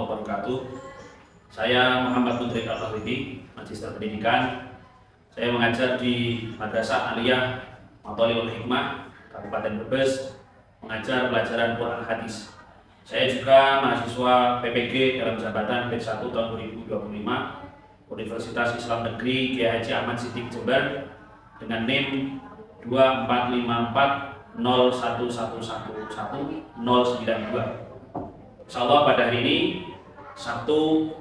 wabarakatuh. Saya Muhammad Mudrik Al-Fahribi, Magister Pendidikan. Saya mengajar di Madrasah Aliyah Mathalibul Hikmah, Kabupaten Brebes, mengajar pelajaran Quran Hadis. Saya juga mahasiswa PPG dalam jabatan P1 tahun 2025 Universitas Islam Negeri Kiai Haji Ahmad Siddiq Jember dengan NIM 24540111092. Insyaallah pada hari ini Sabtu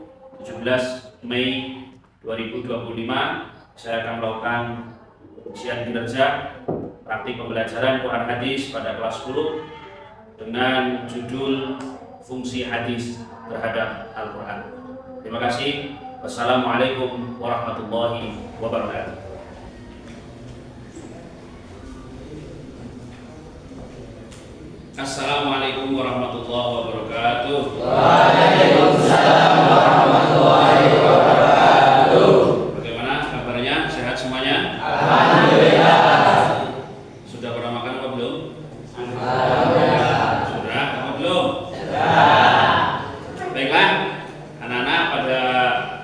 17 Mei 2025 saya akan melakukan ujian kinerja praktik pembelajaran Quran Hadis pada kelas 10 dengan judul fungsi hadis terhadap Al-Quran. Terima kasih. Wassalamualaikum warahmatullahi wabarakatuh. Assalamualaikum warahmatullahi wabarakatuh. Waalaikumsalam warahmatullahi wabarakatuh. Bagaimana kabarnya? Sehat semuanya? Alhamdulillah. Sudah pernah makan apa belum? Alhamdulillah. Sudah? Kamu belum? Sudah. Baiklah, anak-anak, pada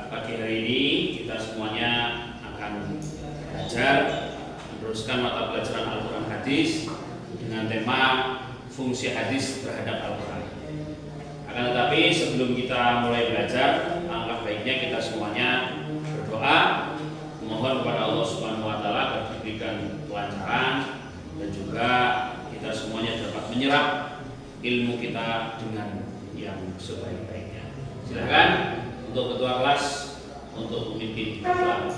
pagi hari ini kita semuanya akan belajar meneruskan mata pelajaran Al-Quran Hadis dengan tema fungsi hadis terhadap Al-Quran. Akan tetapi sebelum kita mulai belajar, alangkah baiknya kita semuanya berdoa, memohon kepada Allah Subhanahu wa taala agar diberikan kelancaran dan juga kita semuanya dapat menyerap ilmu kita dengan yang sebaik-baiknya. Silakan untuk ketua kelas untuk memimpin doa.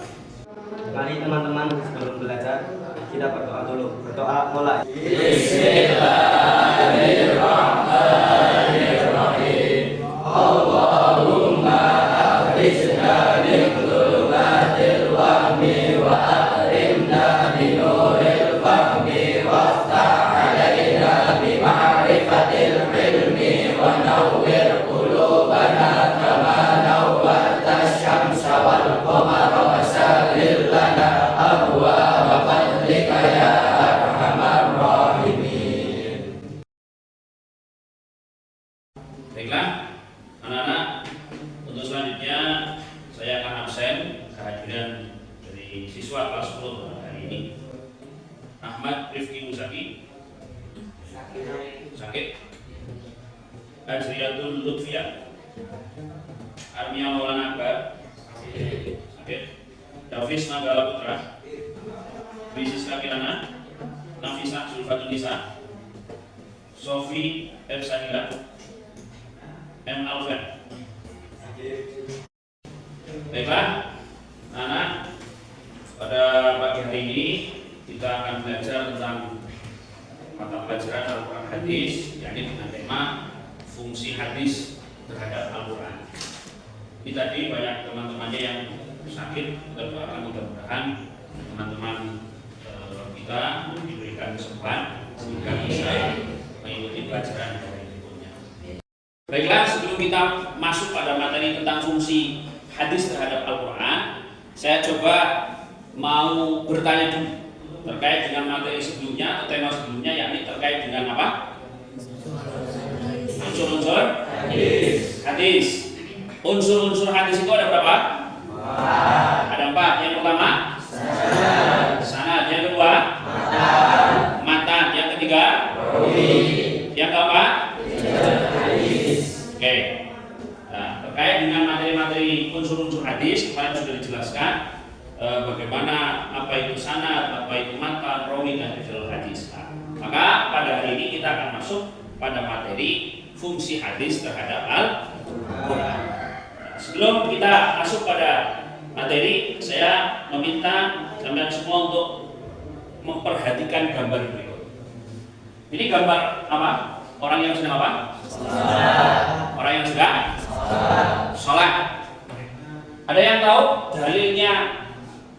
Mari teman-teman sebelum belajar kita berdoa dulu. Berdoa mulai. Bismillahirrahmanirrahim. Allahumma akhrijna min dhulumatil wahmi wa akrimna bi nuril fahmi waftah alaina bi ma'rifatil ilmi wa nawwir qulubana kama nawwarta asy-syamsa wal qamara wa sahhil lana abwaaba fadlika ya arhamar rahimin. Baiklah, anak-anak, untuk selanjutnya saya akan absen kehadiran dari siswa kelas 10 hari ini. Ahmad Rifki Musaki sakit. Ajriyatul Lutfiyah Armia Maulana Akbar sakit. Davis Nagala Putra Bisis Kakirana Nafisa Sulfatul Nisa Sofi F. Sanila M. Alfred. Baiklah, anak, pada pagi hari ini kita akan belajar tentang mata pelajaran Al-Quran Hadis, yakni dengan tema fungsi hadis terhadap Al-Quran. Ini tadi banyak teman-temannya yang sakit, kita doakan mudah-mudahan teman-teman kita diberikan kesempatan sehingga bisa mengikuti pelajaran berikutnya. Baiklah, sebelum kita masuk pada materi tentang fungsi hadis terhadap Al-Quran, saya coba mau bertanya dulu terkait dengan materi sebelumnya atau tema sebelumnya, yakni terkait dengan apa? Unsur-unsur hadis. Unsur-unsur hadis itu ada berapa? Ada 4. Yang pertama sanad, yang kedua matan, yang ketiga yang keempat Oke. Nah, terkait dengan materi-materi unsur-unsur hadis kemarin sudah dijelaskan bagaimana apa itu sanad, apa itu matan, rawi dan rijal hadis. Nah, maka pada hari ini kita akan masuk pada materi fungsi hadis terhadap Al-Quran. Sebelum kita masuk pada materi, saya meminta kalian semua untuk memperhatikan gambar berikut. Ini gambar apa? Orang yang sedang apa? Orang yang sedang sholat. Ada yang tahu dalilnya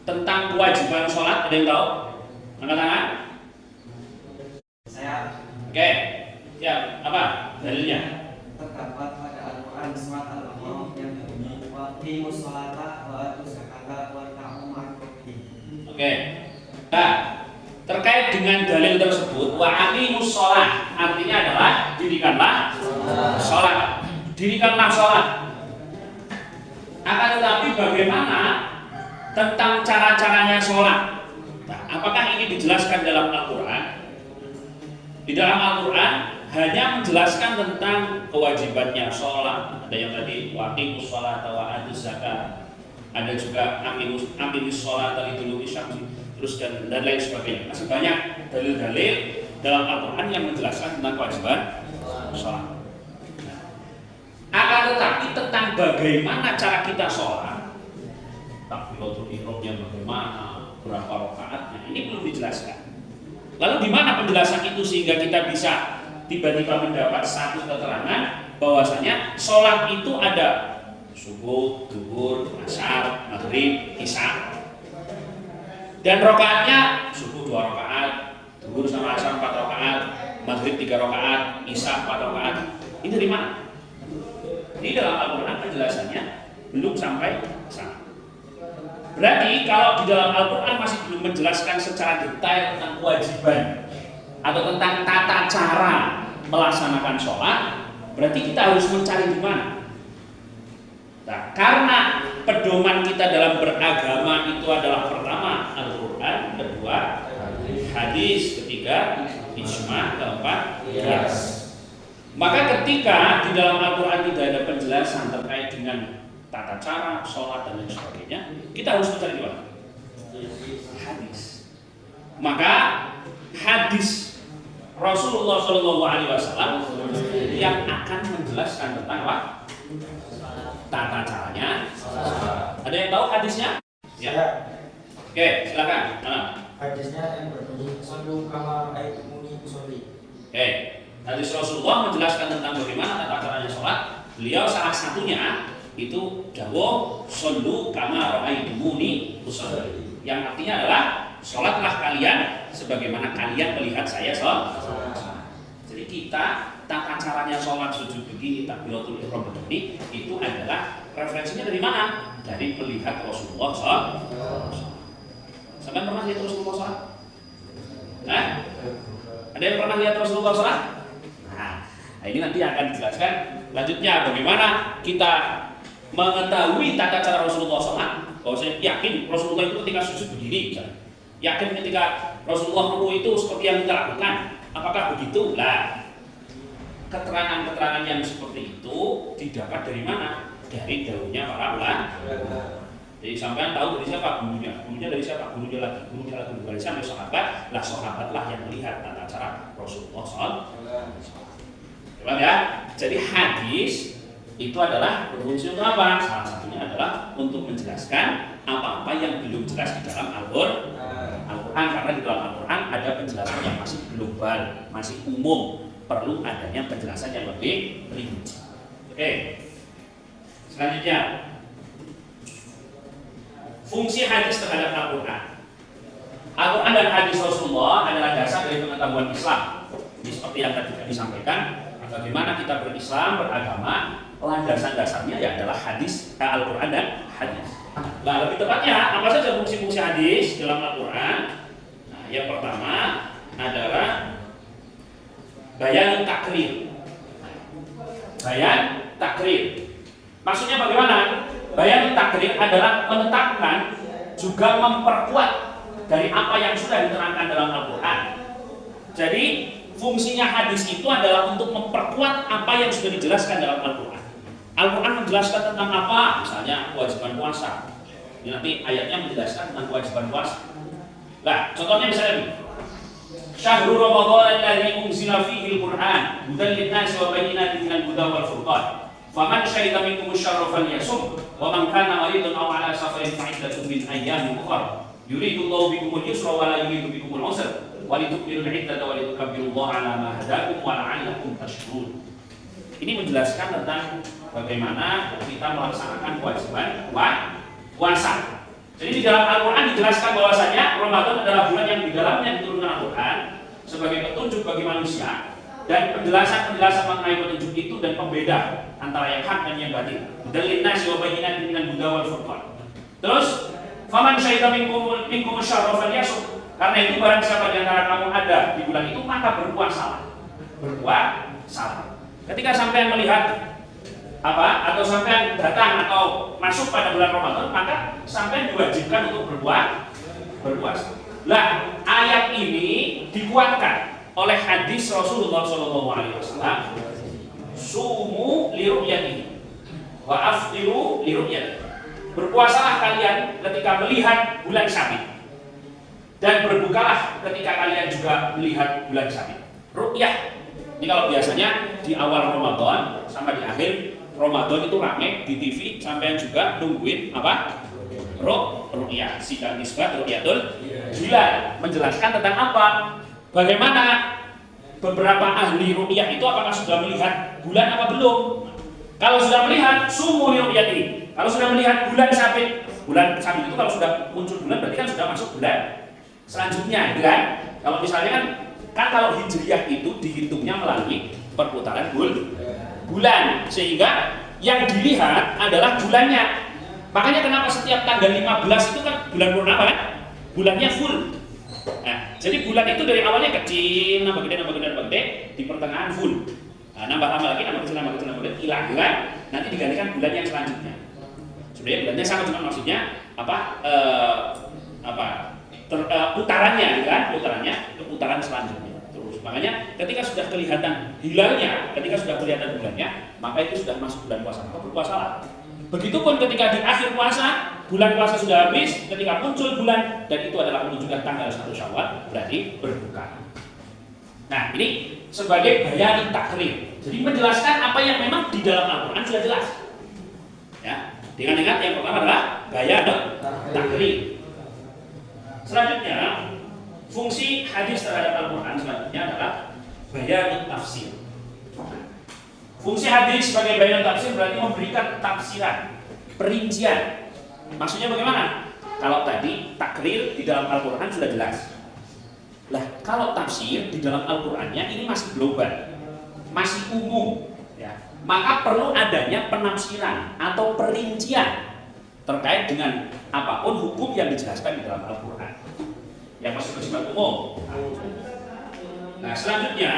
tentang kewajiban sholat? Ada yang tahu? Angkat tangan. Saya Oke. Ya, apa dalilnya? terdapat pada Al-Quran surat Al-Baqarah yang berbunyi wa aqimus sholata wa atuz zakata warka'u ma'ar raki'in. Oke. Nah, terkait dengan dalil tersebut, wa aqimus sholat artinya adalah dirikanlah sholat. dirikanlah sholat. Akan tetapi bagaimana tentang cara-caranya sholat? Nah, apakah ini dijelaskan dalam Al-Quran? Di dalam Al-Quran hanya menjelaskan tentang kewajibannya sholat. Ada yang tadi waqimus sholat wa atuz zakat. Ada juga aqimus sholat liduluki syamsi, terus dan lain sebagainya. Masih banyak dalil-dalil dalam Al-Quran yang menjelaskan tentang kewajiban sholat. Akan tetapi tentang bagaimana cara kita sholat, takbiratul ihramnya bagaimana, berapa rakaatnya, ini belum dijelaskan. Lalu di mana penjelasan itu sehingga kita bisa tiba-tiba mendapat satu keterangan bahwasanya sholat itu ada subuh, zuhur, asar, maghrib, isya, dan rakaatnya subuh 2 rakaat, zuhur sama asar 4 rakaat, maghrib 3 rakaat, isya 4 rakaat. Ini dari mana? Di dalam Al-Quran penjelasannya belum sampai sana. Berarti kalau di dalam Al-Quran masih belum menjelaskan secara detail tentang kewajiban atau tentang tata cara melaksanakan sholat, berarti kita harus mencari di mana? Nah, karena pedoman kita dalam beragama itu adalah pertama Al-Quran, kedua hadis, ketiga ijma, keempat qiyas. Maka ketika di dalam Al-Quran tidak ada penjelasan terkait dengan tata cara, sholat dan lain sebagainya, kita harus mencari di mana? Hadis. Maka hadis Rasulullah SAW yang akan menjelaskan tentang apa? Tata caranya. Ada yang tahu hadisnya? Ya. Oke, silakan. Hadisnya yang berbunyi sallu kama ra'aitumuni usolli. Oke. Hadis Rasulullah menjelaskan tentang bagaimana tata caranya sholat. Beliau salah satunya itu dawuh sallu kama ra'aitumuni usolli, yang artinya adalah sholatlah kalian sebagaimana kalian melihat saya sholat. Jadi kita tata caranya sholat sujud begini, takbiratul ihram begini, itu adalah referensinya dari mana? Dari melihat Rasulullah sholat. Sampai pernah lihat Rasulullah sholat? Nah, ada yang pernah lihat Rasulullah sholat? Nah, ini nanti akan dijelaskan lanjutnya bagaimana kita mengetahui tata cara Rasulullah sholat. Kalau saya yakin Rasulullah itu ketika sujud begini, misalnya. Yakin ketika Rasulullah ruku itu seperti yang kita lakukan. Apakah begitu? Lah, keterangan-keterangan yang seperti itu didapat dari mana? Dari dahulunya para ulama. Jadi sampean tahu dari siapa gurunya? Gurunya dari siapa? Gurunya lagi dari sampai sahabat. Lah sahabatlah yang melihat tata cara Rasulullah SAW. Paham ya? Jadi hadis itu adalah berfungsi untuk apa? Salah satunya adalah untuk menjelaskan apa-apa yang belum jelas di dalam Al-Quran. Karena di dalam Al-Quran ada penjelasan yang masih global, masih umum, perlu adanya penjelasan yang lebih rinci. Oke. Selanjutnya, fungsi hadis terhadap Al-Quran. Al-Quran dan hadis Rasulullah adalah dasar dari pengetahuan Islam. Ini seperti yang tadi disampaikan, bagaimana kita berislam, beragama, landasan dasarnya ya adalah hadis, Al-Quran dan hadis. Nah, lebih tepatnya apa saja fungsi-fungsi hadis dalam Al-Quran? Nah, yang pertama adalah bayan takrir. Bayan takrir. Maksudnya bagaimana? Bayan takrir adalah menetapkan juga memperkuat dari apa yang sudah diterangkan dalam Al-Quran. Jadi fungsinya hadis itu adalah untuk memperkuat apa yang sudah dijelaskan dalam Al-Quran. Al-Quran menjelaskan tentang apa? Misalnya kewajiban puasa. Ini nanti ayatnya menjelaskan tentang kewajiban puasa. Nah, contohnya misalnya ini. Syahrul Ramadan alladzi unzila fihi al-Qur'an hudan lin-nasi wa bayyinatin minal huda wal furqan. Faman syahida minkum asy-syahra falyasum wa man kana maridan aw 'ala safarin fa 'iddatun min ayyamin ukhra. Yuridu Allahu bikumul yusra wa la yuridu bikumul 'usra. Walitukmilul iddata walitukabbirullaha 'ala ma hadakum wa la'allakum tashkurun. Ini menjelaskan tentang bagaimana kita melaksanakan kewajiban puasa. Jadi di dalam Al-Quran dijelaskan bahwasanya Ramadan adalah bulan yang di dalamnya diturunkan Al-Quran sebagai petunjuk bagi manusia, dan penjelasan-penjelasan mengenai petunjuk itu dan pembeda antara yang hak dan yang batil. Dalil nasi wa bayyinatin minal huda wal furqan. Terus, faman syahida minkum asy-syahra falyasum. Karena itu barang siapa di antara kamu ada di bulan itu maka berpuasalah. Berpuasalah. Ketika sampai melihat atau sampean datang atau masuk pada bulan Ramadan, maka sampean diwajibkan untuk berpuasa. Lah, ayat ini dikuatkan oleh hadis Rasulullah SAW, sumu li ru'yatihi wa aftiru li ru'yatihi. Berpuasalah kalian ketika melihat bulan sabit, dan berbukalah ketika kalian juga melihat bulan sabit. Ru'yah ini kalau biasanya di awal Ramadan sama di akhir Ramadan itu rame di TV, sampai juga nungguin apa? Ru'yah, sidang isbat ru'yatul hilal, menjelaskan tentang apa? Bagaimana beberapa ahli ru'yah itu apakah sudah melihat bulan apa belum? Kalau sudah melihat, sumu li ru'yatihi. Kalau sudah melihat bulan sabit itu kalau sudah muncul bulan berarti kan sudah masuk bulan selanjutnya, gitu kan? Kalau misalnya kan kalau hijriyah itu dihitungnya melalui perputaran bulan, sehingga yang dilihat adalah bulannya. Makanya kenapa setiap tanggal 15 itu kan bulan purnama kan? Bulannya full. Nah, jadi bulan itu dari awalnya kecil, nambah gede, di pertengahan full. Nah, nambah lagi, nambah kecil, hilang, kan? Nanti digantikan bulan yang selanjutnya. Sebenarnya bulannya sama, cuma maksudnya putarannya, gitu kan? Putarannya ke putaran selanjutnya. Terus makanya ketika sudah kelihatan hilalnya, ketika sudah kelihatan bulannya, maka itu sudah masuk bulan puasa. Maka berpuasalah. Begitupun ketika di akhir puasa, bulan puasa sudah habis, ketika muncul bulan dan itu adalah menunjukkan tanggal 1 Syawal, berarti berbuka. Nah, ini sebagai bayan takrir. Jadi menjelaskan apa yang memang di dalam Al-Qur'an sudah jelas. Ya, dengan ingat yang pertama adalah bayan takrir. Selanjutnya, fungsi hadis terhadap Al-Qur'an selanjutnya adalah bayan tafsir. Fungsi hadis sebagai bayan tafsir berarti memberikan tafsiran, perincian. Maksudnya bagaimana? Kalau tadi takrir di dalam Al-Qur'an sudah jelas. Lah, kalau tafsir di dalam Al-Qur'annya ini masih global, masih umum, ya. Maka perlu adanya penafsiran atau perincian terkait dengan apapun hukum yang dijelaskan di dalam Al-Qur'an yang masih bersifat umum. Nah, selanjutnya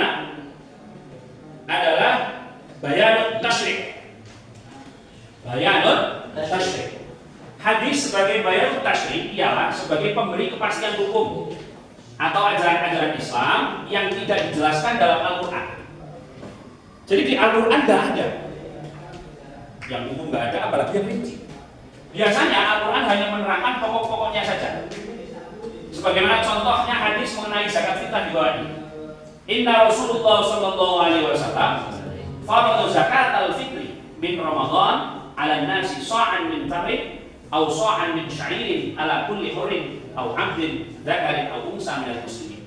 adalah bayanut tasyrik. Bayanut tasyrik. Hadis sebagai bayanut tasyrik ialah sebagai pemberi kepastian hukum atau ajaran-ajaran Islam yang tidak dijelaskan dalam Al-Qur'an. Jadi di Al-Qur'an tidak ada yang umum, nggak ada, apalagi yang rinci. Biasanya Al-Qur'an hanya menerangkan pokok-pokoknya saja. Sebagaimana contohnya hadis mengenai zakat fitrah di bawah ini. Inna Rasulullah sallallahu alaihi wasallam farada zakat al-fitri min Ramadan ala nasi sa'an min tamrin aw sa'an min sya'irin ala kulli hurrin aw 'abdin dzakarin aw unsa minal muslimin.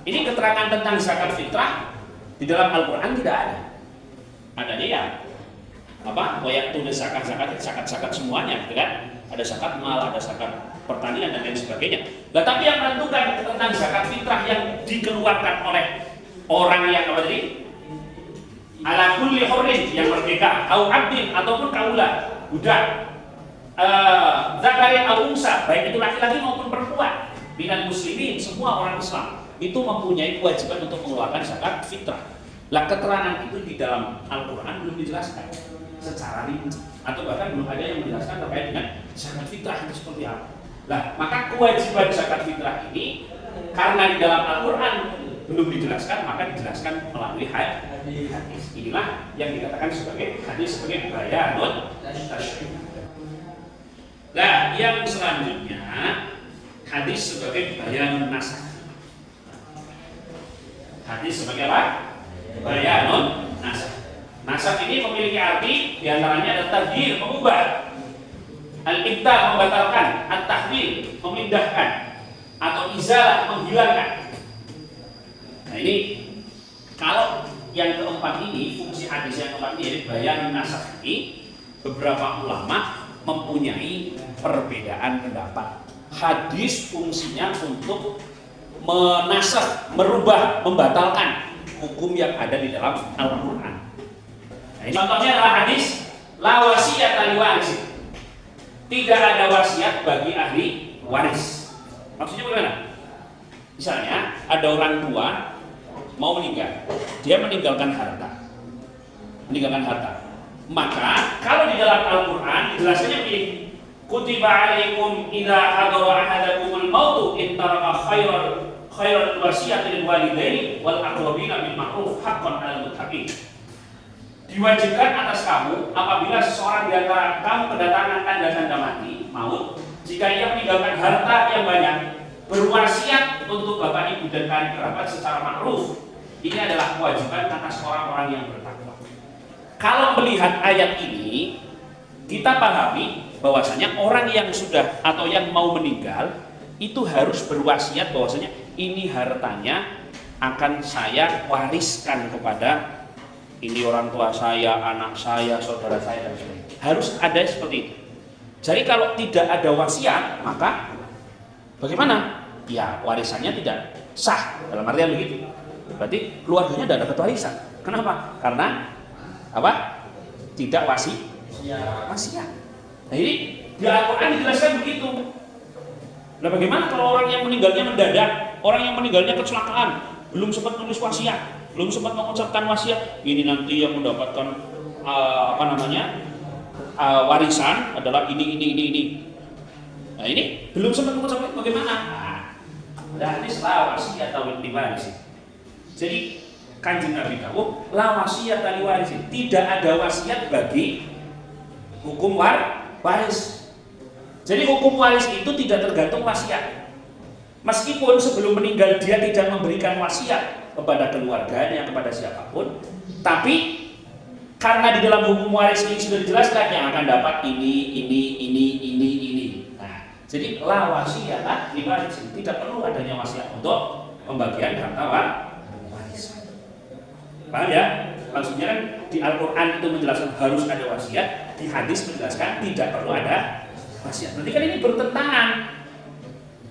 Ini keterangan tentang zakat fitrah di dalam Al-Qur'an tidak ada. Adanya ya wayatun zakat semuanya, gitu kan? Ada zakat mal, ada zakat pertanian dan lain sebagainya. Nah, tapi yang menentukan tentang zakat fitrah yang dikeluarkan oleh orang yang apa tadi? Ala kulli hurrin, yang merdeka, au abdin ataupun kaula, budak. Zakarin au unsa, baik itu laki-laki maupun perempuan, minal muslimin, semua orang Islam itu mempunyai kewajiban untuk mengeluarkan zakat fitrah. Lah, keterangan itu di dalam Al-Qur'an belum dijelaskan secara rinci, atau bahkan belum ada yang menjelaskan terkait dengan zakat fitrah itu seperti apa. Lah, maka kewajiban zakat fitrah ini karena di dalam Al-Qur'an belum dijelaskan, maka dijelaskan melalui hadis. Inilah yang dikatakan sebagai hadis, sebagai bayanut tasyrik. Nah, yang selanjutnya hadis sebagai bayanun nasakh. Hadis sebagai apa? Bayanun nasakh. Nasakh ini memiliki arti diantaranya ada taghyir, mengubah, al-ibtal, membatalkan, at-tahwil, memindahkan, atau izalah, menghilangkan. Nah, ini kalau yang keempat ini, fungsi hadis yang keempat ini, bayanun nasakh ini, beberapa ulama mempunyai perbedaan pendapat. Hadis fungsinya untuk menasakh, merubah, membatalkan hukum yang ada di dalam Al-Qur'an. Nah, ini contohnya adalah hadis la wasiyata li waris. Tidak ada wasiat bagi ahli waris. Maksudnya bagaimana? Misalnya ada orang tua mau meninggal, dia meninggalkan harta, Maka kalau di dalam Al-Qur'an dijelaskannya begini, kutiba alaikum idza hadara ahadakumul mautu in taraka khairal wasiyati lil walidaini wal aqrabina bil ma'ruf haqqan 'alal muttaqin. Diwajibkan atas kamu apabila seseorang di antara kamu kedatangan tanda-tanda mati, maut, jika ia meninggalkan harta yang banyak, berwasiat untuk bapak ibu dan kerabat secara ma'ruf. Ini adalah kewajiban atas orang-orang yang bertakwa. Kalau melihat ayat ini, kita pahami bahwasanya orang yang sudah atau yang mau meninggal itu harus berwasiat bahwasanya ini hartanya akan saya wariskan kepada ini orang tua saya, anak saya, saudara saya dan sebagainya. Harus ada seperti itu. Jadi kalau tidak ada wasiat, maka bagaimana? Ya warisannya tidak sah, dalam artian begitu. Berarti keluarganya tidak dapat warisan. Kenapa? Karena apa? Tidak wasiat. Nah ini di Al-Quran dijelaskan begitu. Nah bagaimana kalau orang yang meninggalnya mendadak, orang yang meninggalnya kecelakaan, belum sempat nulis wasiat, belum sempat mengucapkan wasiat, ini nanti yang mendapatkan warisan adalah ini. Nah ini belum sempat mengucapkan bagaimana? Nah hadis la wasiat atau diwarisi. Jadi Kanjeng Nabi dawuh la wasiat li warisi, tidak ada wasiat bagi hukum waris. Jadi hukum waris itu tidak tergantung wasiat. Meskipun sebelum meninggal dia tidak memberikan wasiat kepada keluarganya, kepada siapapun, tapi karena di dalam hukum waris ini sudah dijelaskan yang akan dapat ini. Nah, jadi la wasiat li warisi, tidak perlu adanya wasiat untuk pembagian harta waris. Paham ya? Maksudnya kan di Al-Quran itu menjelaskan harus ada wasiat, di hadis menjelaskan tidak perlu ada wasiat. Berarti kan ini bertentangan.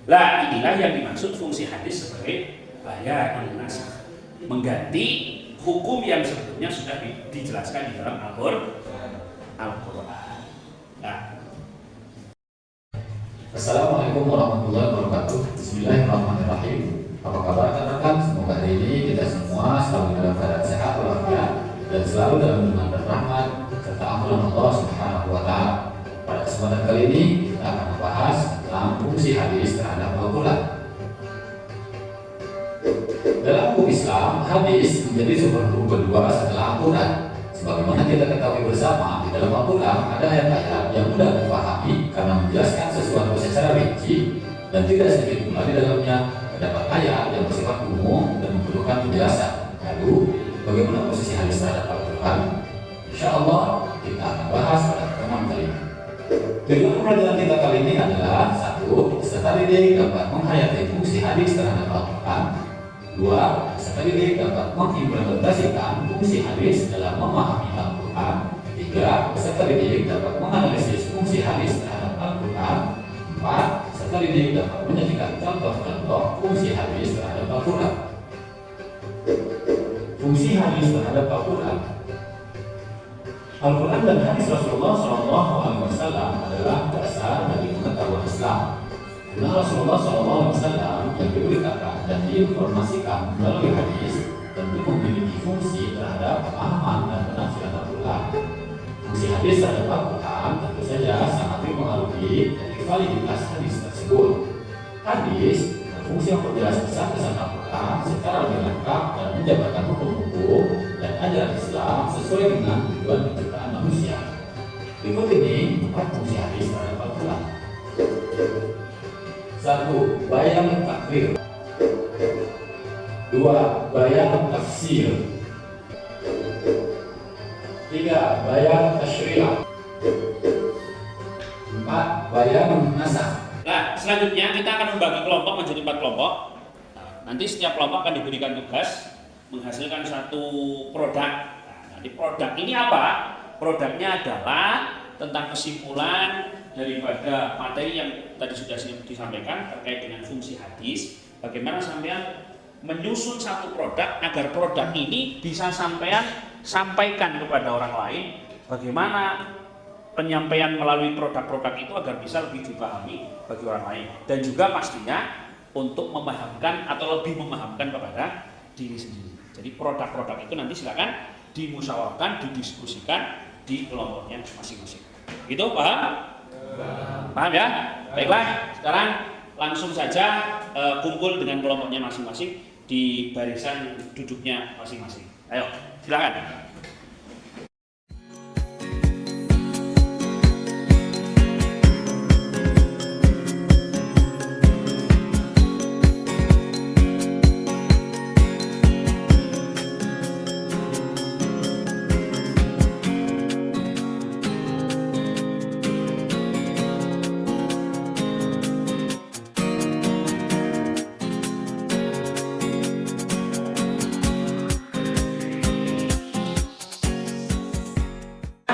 Lah inilah yang dimaksud fungsi hadis sebagai bayanun nasakh, mengganti hukum yang sebelumnya sudah dijelaskan di dalam Al-Quran. Nah. Assalamualaikum warahmatullahi wabarakatuh. Bismillahirrahmanirrahim. Apa kabar rekan-rekan? Semoga hari ini kita semua selalu dalam keadaan sehat walafiat dan selalu dalam lindungan dan rahmat serta ampunan Allah Subhanahu wa taala. Pada kesempatan kali ini kita akan membahas tentang fungsi hadis terhadap Al-Quran. Dalam hukum Islam, hadis menjadi sumber hukum kedua setelah Al-Quran. Sebagaimana kita ketahui bersama, di dalam Al-Quran ada ayat-ayat yang mudah dipahami karena menjelaskan sesuatu secara rinci, dan tidak sedikit pula di dalamnya terdapat ayat yang bersifat umum dan membutuhkan penjelasan. Lalu, bagaimana posisi hadis terhadap Al-Quran? Insya Allah kita akan bahas pada pertemuan kali ini. Tujuan pembelajaran kita kali ini adalah 1. Peserta didik dapat menghayati fungsi hadis terhadap Al-Quran. 2. Peserta didik dapat mengimplementasikan fungsi hadis dalam memahami Al-Quran. 3. Peserta didik dapat menganalisis fungsi hadis terhadap Al-Quran. 4. Peserta didik dapat menyajikan contoh-contoh fungsi hadis terhadap Al-Quran. Fungsi hadis terhadap Al-Quran. Al-Quran dan hadis Rasulullah SAW adalah dasar dari pengetahuan Islam. Karena Rasulullah SAW yang diberitakan dan diinformasikan melalui hadis tentu memiliki fungsi terhadap pemahaman dan penafsiran Al-Quran. Fungsi hadis terhadap Al-Quran tentu saja sangat mempengaruhi dari validitas hadis tersebut. Hadis berfungsi untuk menjelaskan pesan-pesan Al-Quran secara lebih lengkap dan menjabarkan hukum-hukum dan ajaran Islam sesuai dengan tujuan penciptaan manusia. Berikut ini 4 fungsi hadis terhadap Al-Quran. 1. Bayan takwir. 2. Bayan tafsir. 3. Bayan tasyri'ah. 4. Bayan nasakh. Nah, selanjutnya kita akan membagi kelompok menjadi 4 kelompok. Nanti setiap kelompok akan diberikan tugas menghasilkan satu produk. Nah, di produk ini apa? Produknya adalah tentang kesimpulan daripada materi yang tadi sudah disampaikan terkait dengan fungsi hadis. Bagaimana sampean menyusun satu produk agar produk ini bisa sampean sampaikan kepada orang lain. Bagaimana penyampaian melalui produk-produk itu agar bisa lebih dipahami bagi orang lain, dan juga pastinya untuk memahamkan atau lebih memahamkan kepada diri sendiri. Jadi produk-produk itu nanti silakan dimusyawarahkan, didiskusikan di kelompoknya masing-masing. Gitu, paham? Paham ya? Baiklah, sekarang langsung saja kumpul dengan kelompoknya masing-masing di barisan duduknya masing-masing. Ayo, silakan.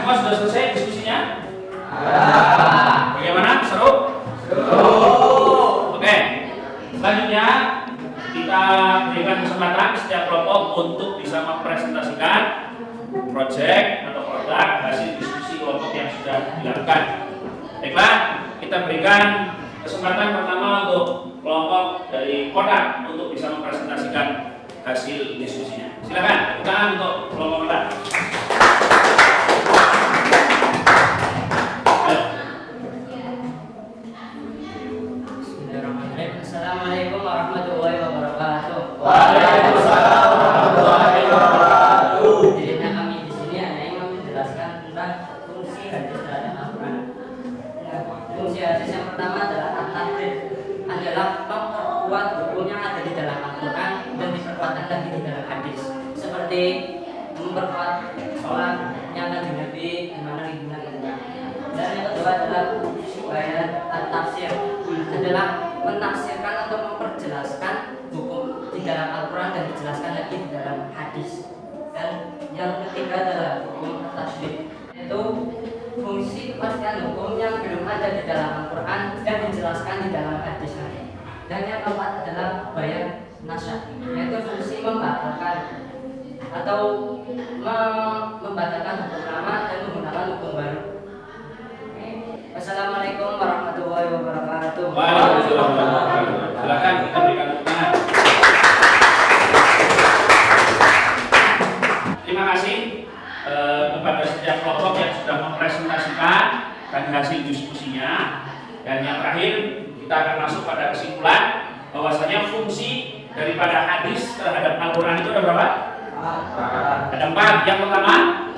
Semua sudah selesai diskusinya? Bagaimana? Seru? Oke. Selanjutnya kita berikan kesempatan setiap kelompok untuk bisa mempresentasikan proyek atau produk hasil diskusi kelompok yang sudah dilakukan. Baiklah, kita berikan kesempatan pertama untuk kelompok dari Kotak untuk bisa mempresentasikan hasil diskusinya. Silakan, tangan untuk kelompok Kotak. Assalamualaikum warahmatullahi wabarakatuh. Waalaikumsalam warahmatullahi wabarakatuh. Jadi kami di sini ada yang menjelaskan tentang fungsi hadis terhadap Al-Quran. Fungsi hadis yang pertama adalah at-tafsir, adalah memperkuat hukum yang ada di dalam Al-Quran dan diperkuatkan lagi di dalam hadis. Seperti memperkuat sholat yang Nabi Nabi gimana gimana. Dan yang kedua adalah bayat at-tafsir, adalah menafsirkan atau memperjelaskan hukum di dalam Al-Quran dan dijelaskan lagi di dalam hadis. Dan yang ketiga adalah hukum at-tasydid, yaitu fungsi kepastian hukum yang belum ada di dalam Al-Quran dan dijelaskan di dalam hadis nanti. Dan yang keempat adalah bayan nasyah, yaitu fungsi membatalkan atau membatalkan hukum lama dan menggunakan hukum baru. Assalamualaikum warahmatullahi wabarakatuh. Waalaikumsalam warahmatullahi wabarakatuh. Silakan kita berikan tangan. Terima kasih kepada setiap kelompok yang sudah mempresentasikan dan hasil diskusinya. Dan yang terakhir kita akan masuk pada kesimpulan bahwasanya fungsi daripada hadis terhadap Al-Quran itu ada berapa? Ada 4. Yang pertama,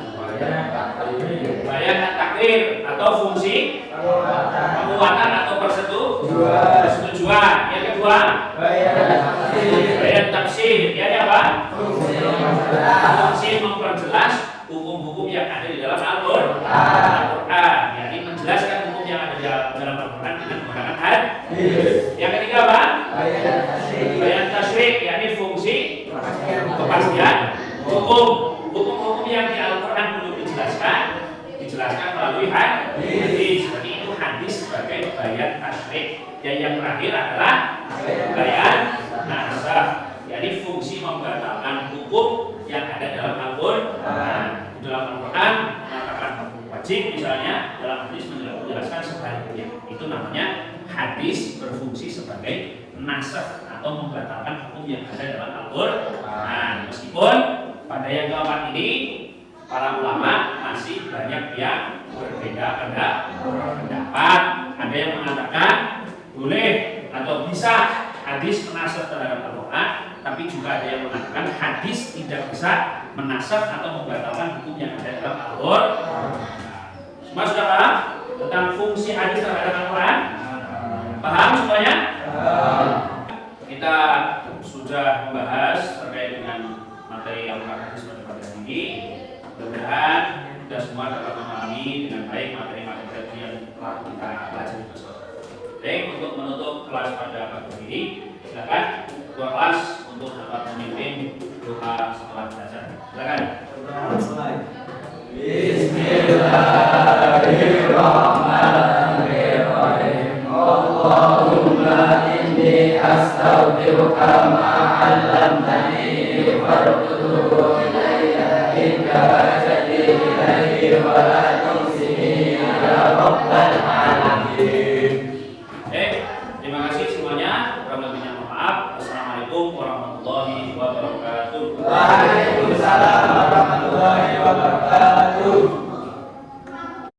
bayan at-takrir atau fungsi penguatan atau persetujuan. Yang kedua, bayan tafsir. Yang apa? Fungsi memperjelas hukum-hukum yang ada di dalam Al-Quran. Jadi menjelaskan hukum yang ada di dalam Al-Quran dengan menggunakan hadis. Yang ketiga apa? Bayan tasyrik, yakni fungsi kepastian hukum yang di Al-Quran belum dijelaskan melalui hadis. Jadi itu hadis sebagai bayan tasyrik. Yang terakhir adalah bayan nasakh, yakni fungsi membatalkan hukum yang ada dalam Al-Quran. Dalam Al-Quran mengatakan wajib, misalnya dalam hadis menjelaskan sebaliknya. Itu namanya hadis berfungsi sebagai nasakh atau membatalkan hukum yang ada dalam Al-Quran. Meskipun pada yang keempat ini para ulama masih banyak yang berbeda pendapat. Ada yang mengatakan boleh atau bisa hadis menasakh terhadap Al-Quran, tapi juga ada yang mengatakan hadis tidak bisa menasakh atau membatalkan hukum yang ada dalam Al-Quran. Semua sudah paham tentang fungsi hadis terhadap Al-Quran? Paham semuanya? Kita sudah membahas terkait dengan materi Al-Quran hadis pada pagi ini. Mudah-mudahan kita semua dapat memahami dengan baik materi-materi yang telah kita pelajari bersama. Baik, untuk menutup kelas pada pagi ini, silakan ketua kelas untuk dapat memimpin doa setelah belajar. Silakan. Bismillahirrahmanirrahim. Allahumma inni astaghfiruka ma 'allamtani farzuqhu ilayya innaka jaddi ilayhi wa la tusini ya rabbal alamin. Terima kasih semuanya. Kurang lebihnya mohon maaf. Assalamualaikum warahmatullahi wabarakatuh. Waalaikumsalam.